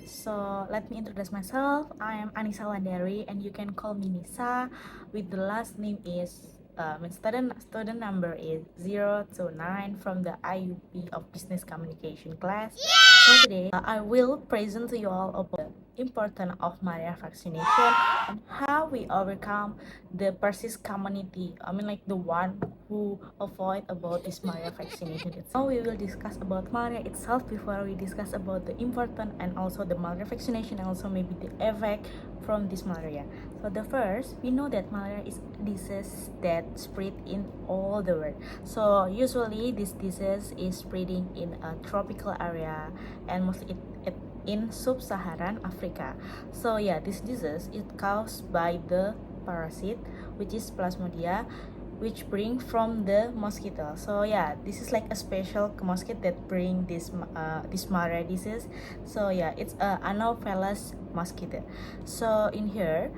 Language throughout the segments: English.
So let me introduce myself. I am Anissa Wandari, and you can call me Nisa. With the last name is student number is 029 from the IUP of Business Communication class. So today I will present to you all about the importance of malaria vaccination and how we overcome the persist community. Like the one who avoid about this malaria vaccination. Now we will discuss about malaria itself before we discuss about the importance and also the malaria vaccination and also maybe the effect from this malaria. So the first, we know that malaria is a disease that spread in all the world. So usually this disease is spreading in a tropical area and mostly it in sub-Saharan Africa. So yeah, this disease is caused by the parasite, which is Plasmodium, which bring from the mosquito. So yeah, this is like a special mosquito that bring this malaria disease. So yeah, it's a Anopheles mosquito. So in here,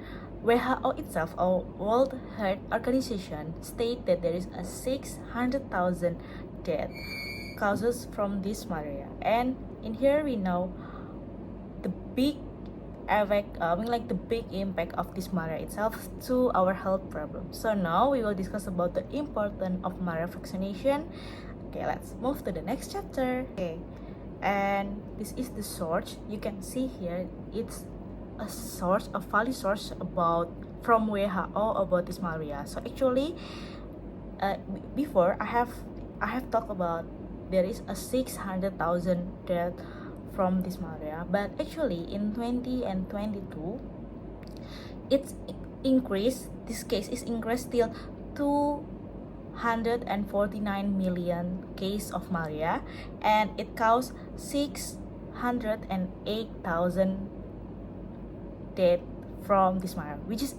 WHO itself, or World Health Organization, state that there is a 600,000 death causes from this malaria. And in here we know the big effect, like the big impact of this malaria itself to our health problem. So now we will discuss about the importance of malaria vaccination. Okay, let's move to the next chapter. Okay, and this is the source. You can see here it's a source, a valid source about from WHO about this malaria. So actually, before I have talked about there is a 600,000 death from this malaria, but actually in 20 and 22 it's increased, this case is increased till 249 million case of malaria, and it caused 608,000 death from this malaria, which is,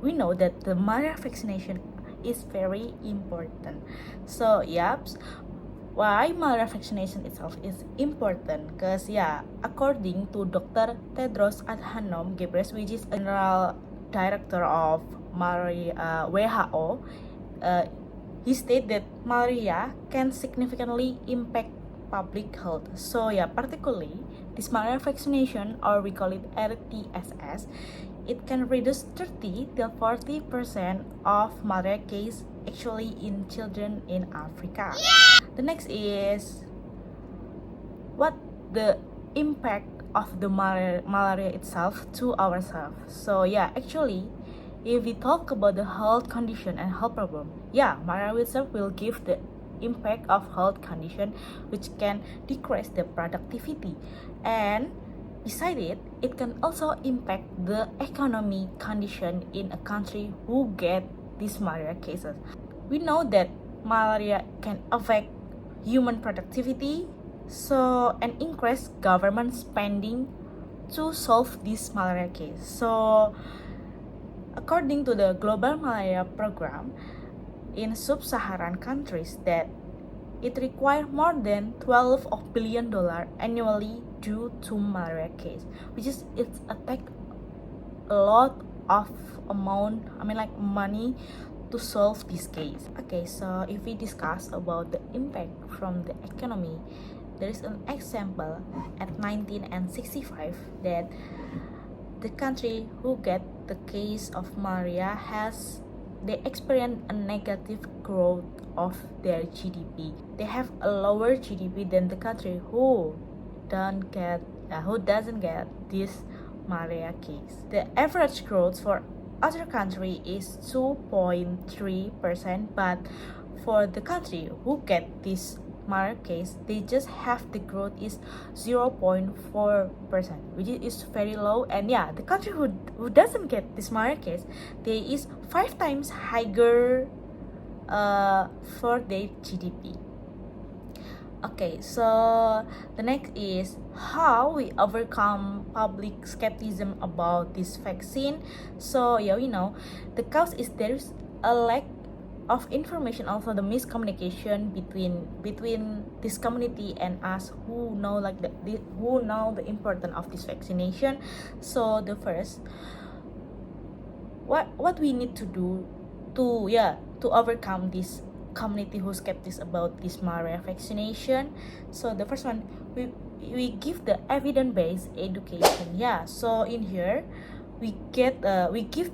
we know that the malaria vaccination is very important. So yep, why malaria vaccination itself is important? Because yeah, according to Dr. Tedros Adhanom Ghebreyesus, which is general director of malaria WHO, he stated that malaria can significantly impact public health. So yeah, particularly this malaria vaccination, or we call it RTSS, it can reduce 30 till 40% of malaria case actually in children in Africa. The next is what the impact of the malaria itself to ourselves. So yeah, actually, if we talk about the health condition and health problem, yeah, malaria itself will give the impact of health condition, which can decrease the productivity, and beside it, it can also impact the economic condition in a country who get these malaria cases. We know that malaria can affect human productivity, so and increase government spending to solve this malaria case. So according to the global malaria program in sub-Saharan countries, that it requires more than $12 billion annually due to malaria case, which is it's take a lot of amount, like money to solve this case. Okay, so if we discuss about the impact from the economy, there is an example at 1965 that the country who get the case of malaria they experience a negative growth of their GDP. They have a lower GDP than the country who doesn't get this malaria case. The average growth for other country is 2.3%, but for the country who get this malaria case, they just have the growth is 0.4%, which is very low. And yeah, the country who doesn't get this malaria case, they is 5 times higher for their GDP. Okay, so the next is how we overcome public skepticism about this vaccine. So yeah, we know the cause is there's a lack of information, also the miscommunication between this community and us who know who know the importance of this vaccination. So the first, what we need to do to overcome this community who's skeptics about this malaria vaccination. So the first one, we give the evidence-based education. Yeah, so in here we give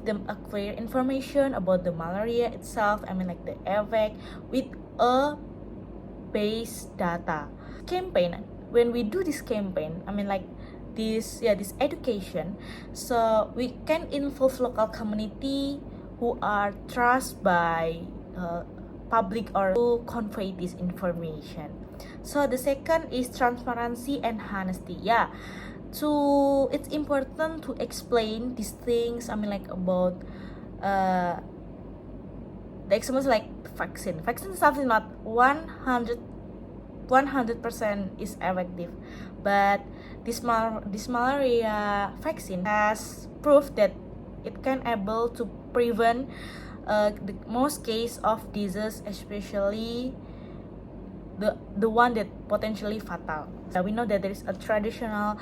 them a clear information about the malaria itself, I mean like the effect, with a base data campaign. When we do this campaign, I mean like this education, so we can involve local community who are trusted by public or to convey this information. So the second is transparency and honesty. Yeah, so it's important to explain these things, I mean like about the examples like vaccine itself is not 100% is effective, but this malaria vaccine has proved that it can able to prevent the most case of disease, especially the one that potentially fatal. So we know that there is a traditional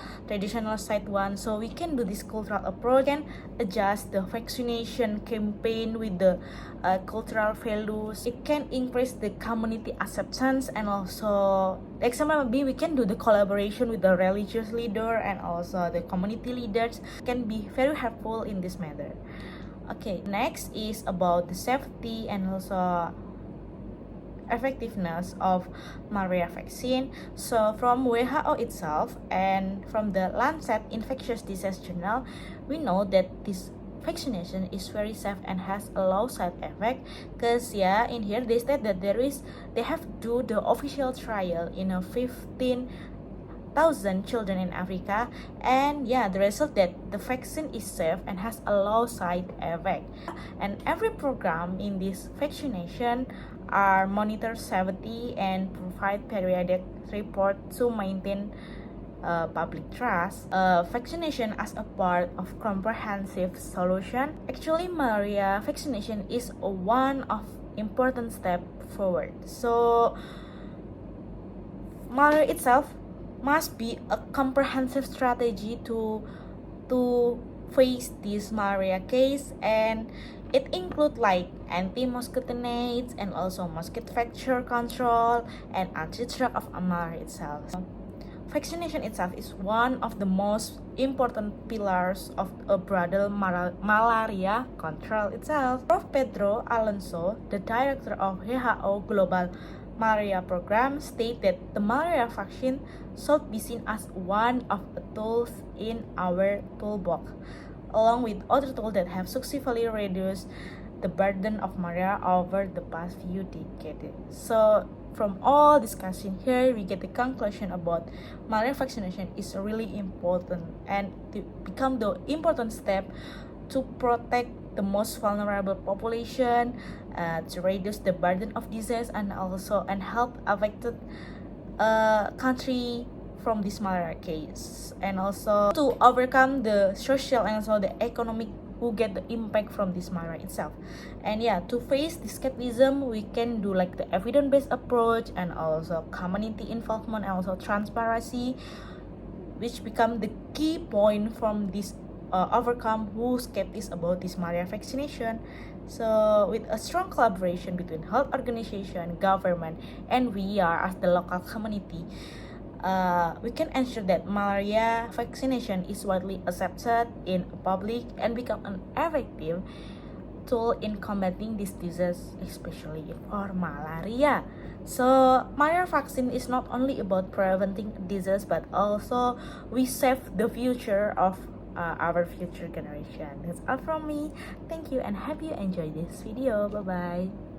side one, so we can do this cultural approach and adjust the vaccination campaign with the cultural values. It can increase the community acceptance, and also the example maybe we can do the collaboration with the religious leader and also the community leaders can be very helpful in this matter. Okay, next is about the safety and also effectiveness of malaria vaccine. So from WHO itself and from the Lancet Infectious Disease Journal, we know that this vaccination is very safe and has a low side effect, because in here they state that they have do the official trial in a 15,000 children in Africa, and the result that the vaccine is safe and has a low side effect. And every program in this vaccination are monitor safety and provide periodic report to maintain public trust. Vaccination as a part of comprehensive solution. Actually, malaria vaccination is one of important step forward. So malaria itself must be a comprehensive strategy to face this malaria case, and it include like anti-mosquito nets and also mosquito vector control and anti-track of malaria itself. Vaccination itself is one of the most important pillars of a broader malaria control itself. Prof. Pedro Alonso, the director of WHO Global Malaria Program, stated that the malaria vaccine should be seen as one of the tools in our toolbox, along with other tools that have successfully reduced the burden of malaria over the past few decades. So from all discussion here, we get the conclusion about malaria vaccination is really important and to become the important step to protect the most vulnerable population, to reduce the burden of disease, and also help affected country from this malaria case, and also to overcome the social and also the economic who get the impact from this malaria itself. And to face this skepticism, we can do like the evidence-based approach and also community involvement and also transparency, which become the key point from this overcome who skeptics about this malaria vaccination. So with a strong collaboration between health organization, government, and we are as the local community, we can ensure that malaria vaccination is widely accepted in public and become an effective tool in combating this disease, especially for malaria. So malaria vaccine is not only about preventing disease, but also we save the future of our future generation. That's all from me. Thank you and hope you enjoyed this video. Bye bye.